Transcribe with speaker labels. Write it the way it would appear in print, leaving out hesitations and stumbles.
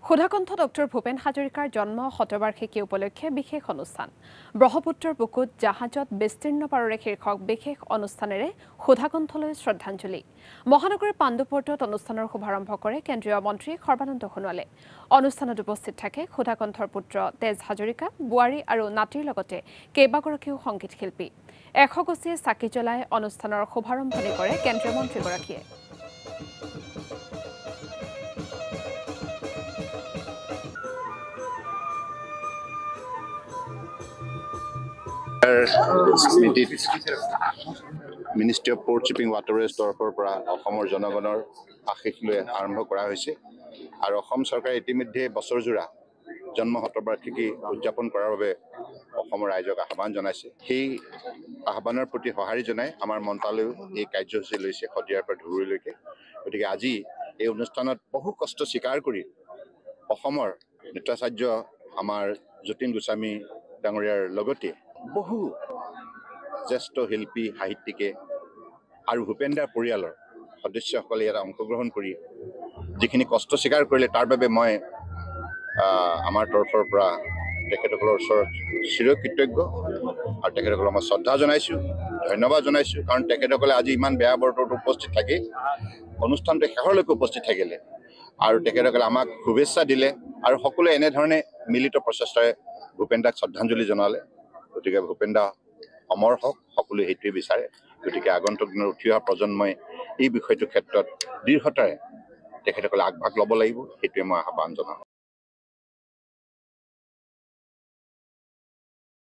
Speaker 1: Sudhakantha doctor Bhupen হাজৰিকাৰ জন্ম শতবাৰ্ষিকী উপলক্ষে বিশেষ অনুষ্ঠান। ব্ৰহ্মপুত্ৰৰ বুকুত জাহাজত বিস্তীৰ্ণ পাৰৰে শীৰ্ষক বিশেষ অনুষ্ঠানেৰে সুধাকণ্ঠলৈ শ্ৰদ্ধাঞ্জলি। মহানগৰীৰ পাণ্ডুপৰ্টত অনুষ্ঠানৰ শুভাৰম্ভ কৰে কেন্দ্ৰীয় মন্ত্ৰী সৰ্বানন্দ সোণোৱালে। অনুষ্ঠানত উপস্থিত থাকে সুধাকণ্ঠৰ পুত্ৰ তেজ হাজৰিকা, বোৱাৰী আৰু নাতিৰ লগতে কেইবাগৰাকীও সংগীত শিল্পী। 100 গছিয়ে চাকি জ্বলাই অনুষ্ঠানৰ শুভাৰম্ভণি কৰে কেন্দ্ৰীয় মন্ত্ৰীগৰাকীয়ে।
Speaker 2: Ministry of port shipping waterways তৰফৰ পৰা অসমৰ জনগণৰ আশীষ লৈ আৰম্ভ কৰা হৈছে আৰু অসম চৰকাৰে ইতিমধ্যে বছৰজোৰা জন্ম শতবাৰ্ষিকী উদযাপন কৰাৰ বাবে অসমৰ ৰাইজক আহ্বান জনাইছে। সেই আহ্বানৰ প্ৰতি সঁহাৰি জনাই আমাৰ মন্ত্ৰালয়েও এই কাৰ্যসূচী লৈছে শদিয়াৰ পৰা ধুবুৰীলৈকে। গতিকে আজি এই অনুষ্ঠানত বহু কষ্ট স্বীকাৰ কৰি অসমৰ নৃত্যাচাৰ্য আমাৰ যতীন গোস্বামী ডাঙৰীয়াৰ লগতে বহু জ্যেষ্ঠ শিল্পী সাহিত্যিকে আৰু ভূপেন দাৰ পৰিয়ালৰ সদস্যসকলে ইয়াত অংশগ্ৰহণ কৰি যিখিনি কষ্ট স্বীকাৰ কৰিলে তাৰ বাবে মই আমাৰ তৰফৰ পৰা তেখেতসকলৰ ওচৰত চিৰকৃতজ্ঞ আৰু তেখেতসকলক মই শ্ৰদ্ধা জনাইছোঁ, ধন্যবাদ জনাইছোঁ। কাৰণ তেখেতসকলে আজি ইমান বেয়া বতৰত উপস্থিত থাকি অনুষ্ঠানটো শেষৰলৈকে উপস্থিত থাকিলে আৰু তেখেতসকলে আমাক শুভেচ্ছা দিলে আৰু সকলোৱে এনেধৰণে মিলিত প্ৰচেষ্টাৰে ভূপেন দাক শ্ৰদ্ধাঞ্জলি জনালে। গতিকে ভূপেন দা অমৰ হওক, সকলোৱে সেইটোৱে বিচাৰে। গতিকে আগন্তুক দিনৰ উঠি অহা প্ৰজন্মই এই বিষয়টোৰ ক্ষেত্ৰত দৃঢ়তাৰে তেখেতসকলে আগভাগ ল'ব লাগিব, সেইটোৱে মই আহ্বান জনাওঁ।